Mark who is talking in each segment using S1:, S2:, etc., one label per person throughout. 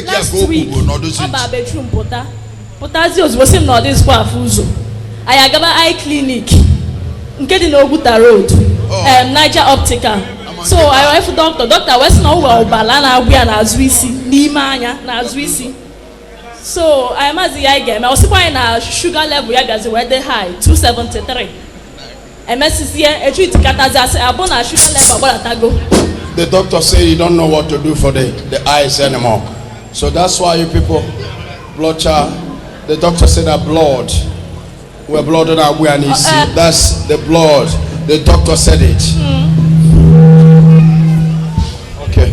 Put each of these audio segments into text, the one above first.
S1: last week ọba bedroom pụtazi ozugbo si m na ọ dịzikwa afụ ụzọ anyị agaba eye clinic nke dị n'Oguta road Niger Optical. So I went to doctor wee sị na ọ nwere ụbala na-agwụ ya n'azụ isi n'ime anya n'azụ isi. So I mazi ya ga-eme ọ sịkwa anyị na sugar level ya gazi wee dị high 273. Emesizie eju itikatazi asị abụ na sugar level agbadatago.
S2: The doctor say you don't know what to do for the eyes anymore. So that's why you people blood child. The doctor said that blood, where blood on our way and that's the blood. The doctor said it. Okay.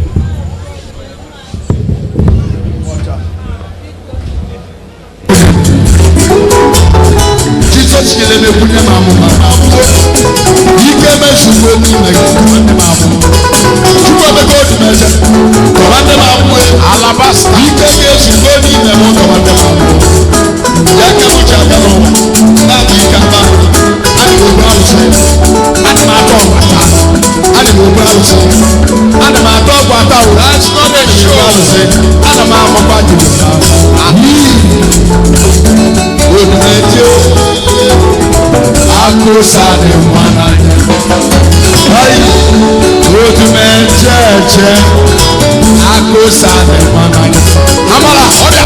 S2: Jesus kile me kunye mamu mamu. Ike me shugo ni me kunye mamu. Shugo me go to measure. Komande mamu alabasta. Ike me shugo ni me mo komande mamu. Yake mucha kalo. Na kikamba. Ani go brown say. Ani ma dog wata. Ani go brown say. Ani ma dog wata. That's not a show. Ani ma mo ba ju. Odumeje akusane mwananya ai Odumeje akusane mwananya amala oda sugar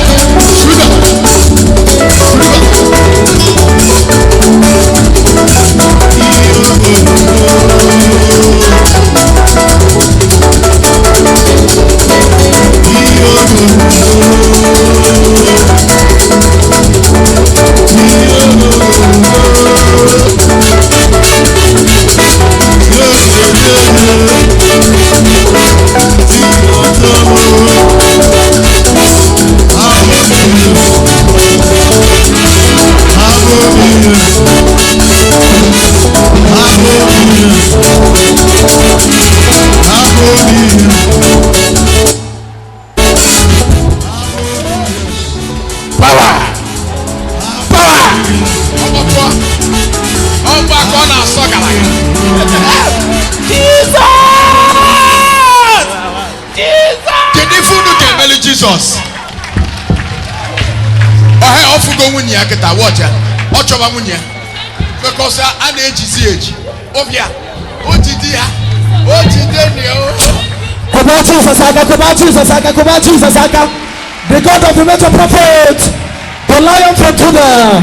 S2: Jesus. Oh, hey, off go win ya get a watch. Watch over win ya. Because I need age. Oh, yeah. Oh, dear. Oh, dear. The God of the major prophet, the lion from Judah.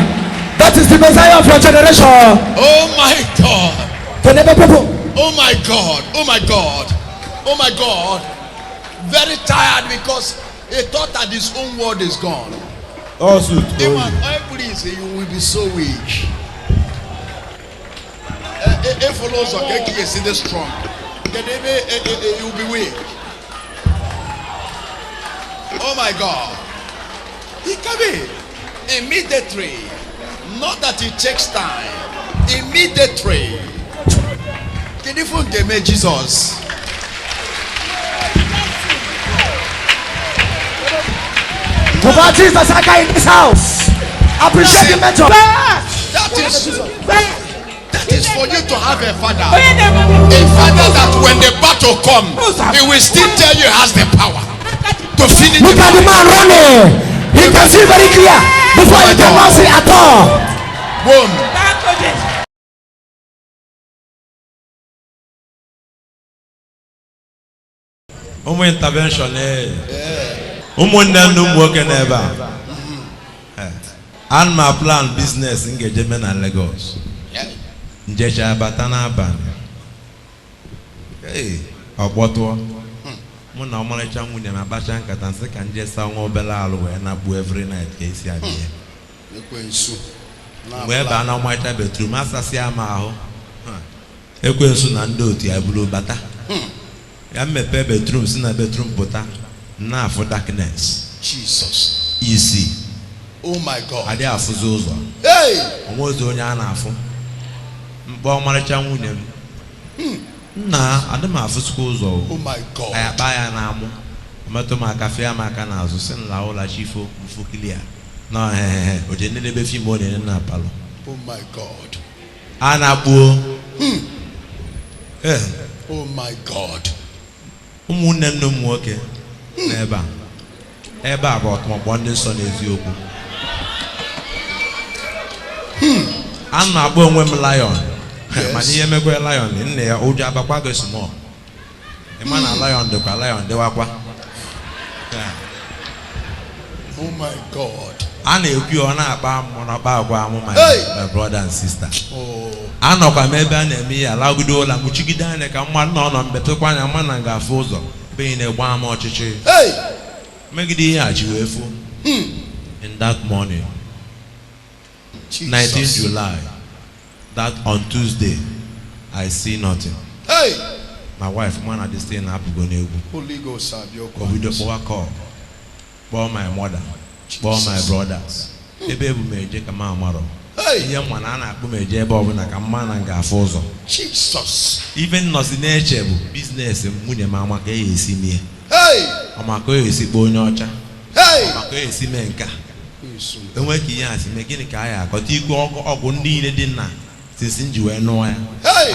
S2: That is the Messiah of your generation. Oh, my God. Oh, my God. Oh, my God. Oh, my God. Very tired because he thought that his own word is gone. Oh, sweet. Please, you will be so weak. If follows okay, you see the strong. You will be weak. Oh my God. He can be immediately. Not that it takes time. Immediately. Can you forgive me, Jesus? Jesus in this house. Appreciate the mentor. That is for you to have a father. A father that when the battle comes, he will still tell you has the power to finish. Look at the man running. He can see very clear before he can see at all. Boom.
S3: Intervention. Never. And my plan business in Gejemen and Lagos. Njecha batana ban. Hey, Oboto. Muna omalecha munye mabasha nkata nseka njesa ngobela alwe na bu every night kesi abie.
S2: Ekwensu.
S3: Weba na omalecha bedroom asasi ama aho. Ekwensu na ndo otu ya bulu bata. Ya mepe bedroom si na bedroom pota. Now for darkness.
S2: Jesus.
S3: Easy.
S2: Oh my God.
S3: Ade afuzo uzo.
S2: Hey.
S3: Omozo onya na afu. Mpo maracha nwunye m. Na ade ma afusko uzo.
S2: Oh my God.
S3: Aya ba ya na amu. Mato ma cafe amaka na azu sin la ola chifo mfukilia. No oje ne be fi mo ne na palo.
S2: Oh my God.
S3: Anabuo.
S2: Oh my God.
S3: Umunne nno mu oke. Neba. ebe a bụ ọtụmọkpọ ndị nsọ n'eziokwu. A na-akpọ onwe m lion mana ihe mekwe lion nne ya ụjọ abakwa gị small. Ịma na lion dịkwa lion dịwakwa.
S2: Oh my God.
S3: A na-ekwu ọ na-akpa mmụọ n'ọkpa agwa amụ my brother and sister. Anọkwa m ebe a na-eme ihe alagide ụlọ mụchigide anya ka mmadụ nọ nọ mbetụkwa anya mma na ngafe ụzọ be na-egba ama ọchịchị megide ihe a ji wee fụ. In that morning 19 July, that on Tuesday I see nothing. My wife man at this thing apụgo n'egwu.
S2: Holy Ghost abịa
S3: obido kpọwa call kpọọ my mother kpọọ my brothers ebe ebu m eje ka m amarọ ihe mma na a na-akpụ m eje ebe ọbụla ka mma na ngafe ụzọ.
S2: Jesus.
S3: Even nọsi na-eche bụ biznes m nwunye m ama ka e esi mie ọmaka o esi kpọọ onye ọcha ọmaka o esi mee nka enwe ka ihe a si mee gịnị ka a ya akọta ikwu ọgwụ ndị niile dị nna sisi nji wee nụọ ya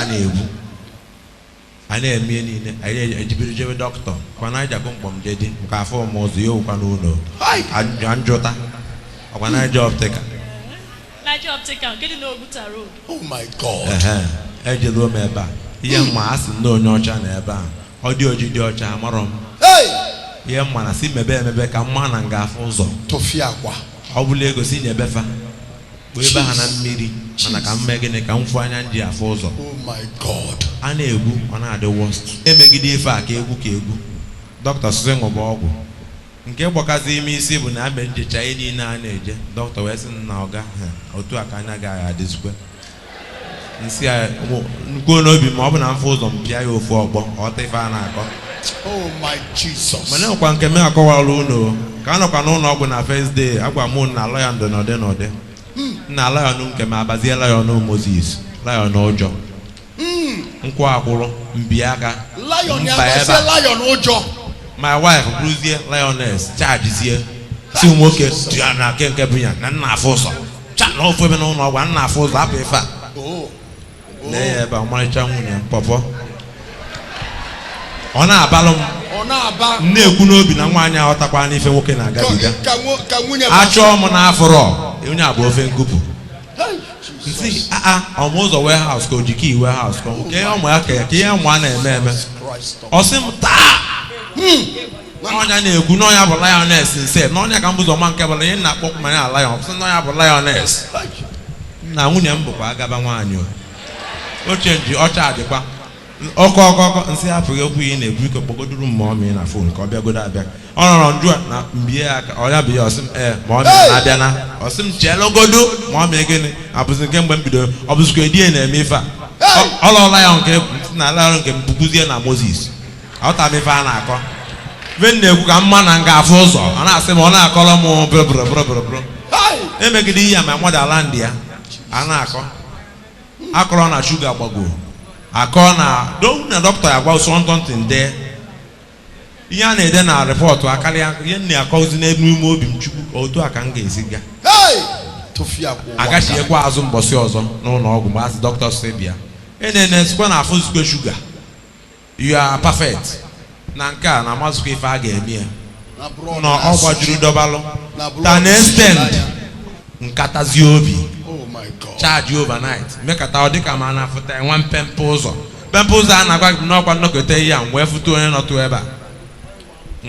S3: a na-egbu a na-eme niile anyị ejibiri jebe dọkịta kwana aja bụ mkpọm jedị nke afọ m ụzọ ya ụkwa n'ụlọ njụta ọkwa Naija Optica.
S1: Naija Optica nke dị n'Oguta Road.
S2: Oh my God.
S3: Ejeruo m ebe a ihe mma a sị ndị onye ọcha na ebe a ọ dị oji dị ọcha amarọ m ihe mma na si mebe emebe ka mma na ngafe ụzọ
S2: tụfịa akwa
S3: ọ bụla ego si nyebefa bụ ebe ha na mmiri mana ka mme gịnị ka m fụ anya nji afọ ụzọ.
S2: Oh my God.
S3: A na-egwu ọ na-adị worst emegide ife a ka egwu dọkịta sịsị ṅụba ọgwụ nke gbakazi ime isi bụ na abe njecha ihe niile a na-eje dọkịta wee sị na ọga otu a ka anya gaghị adịzikwe nsị a nkwuo n'obi ma ọ bụ na mfe ụzọ m pịa ya ofu ọkpọ ọta ife a na-akọ.
S2: Oh my Jesus.
S3: mana nkwa nke m akọwara ụlọ ka a nọkwa n'ụlọ ọgwụ na first day agwa m na lion dị n'ọdị na lion nke m abazie lion Moses lion ụjọ nkwụ akwụrụ mbi aka
S2: lion ụjọ.
S3: my wife bụrụzie lioness chargezie si nwoke ya na nke bụ ya na nna afọ ụzọ cha na ofu ebe n'ụlọ ọgwụ nna afọ ụzọ hapụ ife a lee ya ebe ọmarịcha nwunye pọpọ ọ na-abalụ m na-ekwu n'obi na nwaanyị aghọtakwa n'ife nwoke na-agabiga achọọ m n'afọrọ onye a bụ ofe nkụpụ nsị ọmụ ụzọ warehouse ka ojiki warehouse ka nke ọmụ ya ka ihe ụmụ a na-eme ọ sị m taa n'ọnya na-ekwu n'ọnya bụ lioness nse n'ọnya ka m bụzọ ma nke bụla ihe na-akpọkwu ma ya lion sị n'ọnya bụ lioness na nwunye m bụkwa agaba nwaanyị oche ji ọcha adịkwa ọkọ nsị apụghị okwu ihe na-ebu ike kpọgoduru m ma ọ mee na fon ka ọ bịagodo abịa ọ nọrọ njụ na mbie aka ọ ya bụ ya ọsị m ma ọ mee na-abịa na ọsị m chelogodo ma ọ mee gịnị abụzi nke mgbe m bidoro ọ bụzikwa edie na-eme ife a ọ lọọla ya nke na ala nke m bụkwuzie na Moses ọta m ife a na-akọ be m na-ekwu ka mma na nga afọ ụzọ ọ na-asị m ọ na-akọrọ m bụrụbụrụbụrụbụrụ emegide ihe ma mmadụ ala ndị ya a na-akọ akọrọ na shuga gbago akọ na dọkịta agwa sọntọntị nde ihe a na-ede na rịpọtụ akarịa ihe m na-akọzi n'ime obi m chukwu otu a ka m ga-esi ga agachiekwa azụ mbọsị ọzọ n'ụlọ ọgwụ mgbe asị dọkịta si bịa enenesikwa na afọ zikwe shuga you are perfect na nke a na-amazụkwa ife a ga-eme ya na ọ gbajuru dọbalụ ta na-extend nkatazi obi charge overnight mekata ọ dịka ma na-afụta nwa mpempe ụzọ a na-agwa gị n'ọkwa nnọkọta ihe a wee fụta onye nọtụ ebe a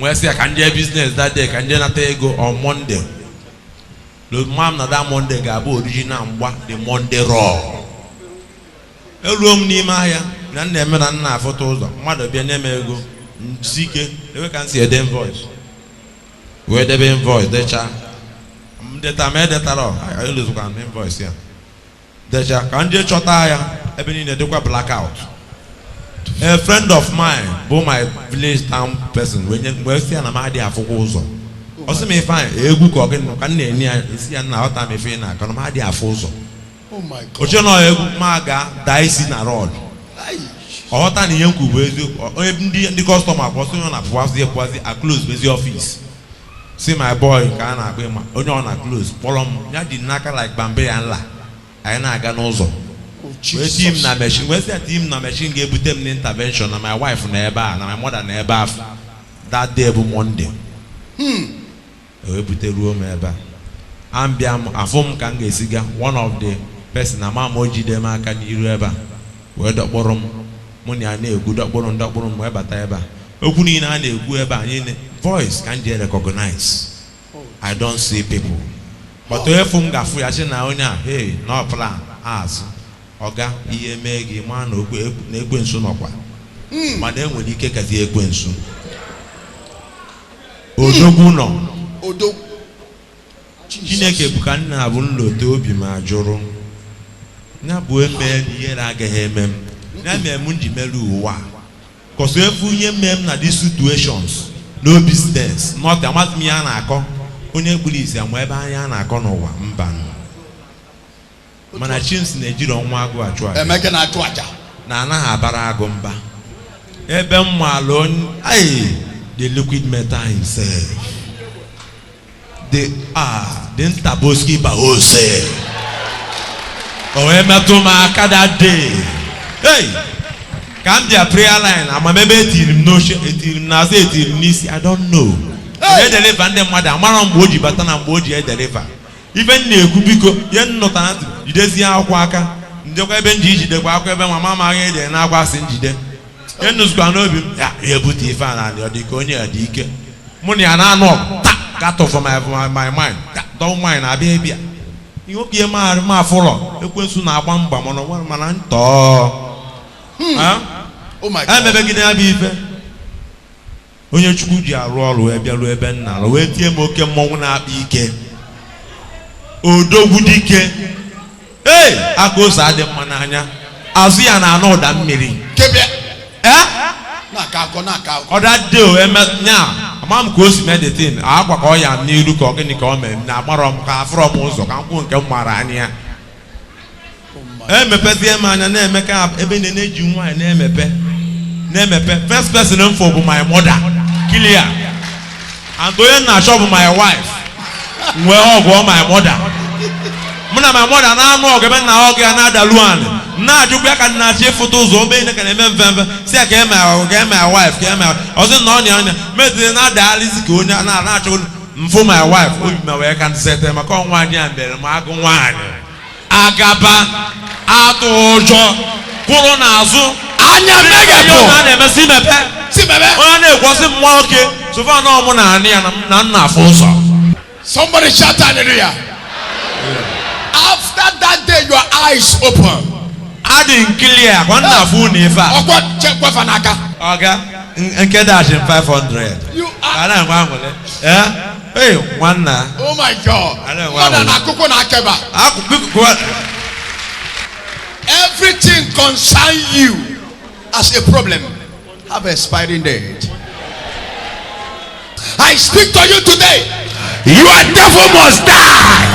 S3: wee sị ya ka nje biznes that day ka nje nata ego on Monday ma m na that Monday ga-abụ original mgba the Monday raw eruo m n'ime ahịa na nna eme na nna afụta ụzọ mmadụ bịa nye m ego njike ewe ka m si ede invoice wee debe invoice decha deta ma edetara elozukwa m invoice ya decha ka m jee chọta ya ebe niile dịkwa blackout. A friend of mine bụ my village town person wee si ya na m adịghị afụkwa ụzọ ọ sị m ife anyị egwu ka ọ gị ka m na-enye ya esi ya na ọta m ife na-akọ na m adịghị afụ ụzọ oche nọ egwu ma ga daa isi na rọd ọghọta na ihe nkwu bụ eziokwu onye ndị kọstọma kwọsị onye ọ na-apụwazi epụwazi a close bezi ọfis si my boy ka a na-akpọ ịma onye ọ na close kpọrọ m ya dị n'aka like bambe ya nla anyị na-aga n'ụzọ wee ti m na mechin wee si ya ti m na mechin ga-ebute m n'intervention na my wife na ebe a na my mother na ebe afọ that day bụ Monday ewebuteruo m ebe a ambịa m afọ m ka m ga-esiga one of the person ama m o jide m aka n'iru ebe a wee dọkpụrụ m mụ na ya na-egwu dọkpụrụ m wee bata ebe a okwu niile a na-egwu ebe a niile voice ka m ji recognize. I don't see people but efu m ga-afụ ya sị na onye a hey no plan azụ ọga ihe mee gị ma na ekwensu nọkwa mana enwere ike kazi ekwensu odogwu nọ Chineke bụ ka nna bụ nlote obi ma jụrụ ya bụ eme na ihere agaghị eme m ya mere m ji mere ụwa kọsọ efu ihe mee m na these situations no business not amasị m ya na-akọ onye kpuru isi ama ebe anya na-akọ n'ụwa mba mana Chims na-ejiri ọnwa agụ achụ aja
S2: Emeke na-achụ aja
S3: na anaghị abara agụ mba ebe mmalụ onye the liquid metal himself the ntaboski bahose o wee metụ m aka that day ka m bịa prayer line amamebe etiri m n'oche etiri m n'azụ etiri m n'isi I don't know edeliva ndị mmadụ amara mgbe o ji bata na mgbe o ji edeliva ibe m na-ekwu biko ihe nnụta na ntị jidezie akwụkwọ aka ndekwa ebe nji ijidekwa akwụkwọ ebe nwa mama agha ede na-agwa asị njide ihe nnụzikwa n'obi m ya ebute ife a na ọ dị ka onye ya dị ike mụ na ya na-anụ ọgụ got off my mind don't mind abịa ebia ihe oke ihe ma afụrọ ekwensu na-agba mgba mana ntọọ emebegide ya bụ ife onye Chukwu ji arụ ọrụ wee bịaruo ebe nna alụ wee tie m oke mmọnwụ na-akpa ike odogwu dike aka ose adị mma n'anya azụ ya na-anụ ụda mmiri ọdadeo nya ama m ka o si meditin akwa ka ọ ya n'iru ka ọ gịnị ka ọ mere na agbarọ m ka afụrọ m ụzọ ka nkwụ nke m mara anya emepezie m anya na-eme ka ebe na-eji nwaanyị na-emepe first person m fọ bụ my mother clear and onye na-achọ bụ my wife nwee ọgwụ my mother mụ na my mother na-anụ ọgụ ebe nna ọgụ ya na-adalu anị na-ajụkwa ya ka na-achị ịfụta ụzọ obe ine ka na-eme mfe si ya ka eme my wife ka eme ọzọ na ọnya anya meziri na-adagharịzi ka onye na-achọ mfụ my wife obi ma wee ka nsete maka ọnwa anyị a mere m agụ nwaanyị agaba atụ ụjọ kwụrụ n'azụ
S2: anya megapụ
S3: a na-emesi mepe onye na-ekwosi m nwoke sofa na ọmụ na anị ya na nna afụ ụzọ.
S2: Somebody shout hallelujah. After that day your eyes open.
S3: Adị clear kwa nna afụ na ife a
S2: ọkwa chekwa fanaka
S3: ọga nke dash 500 ana ngwa nwele nwanna
S2: oh my God mother na akụkọ na akeba everything concern you as a problem have expiring date. I speak to you today. Your devil must die.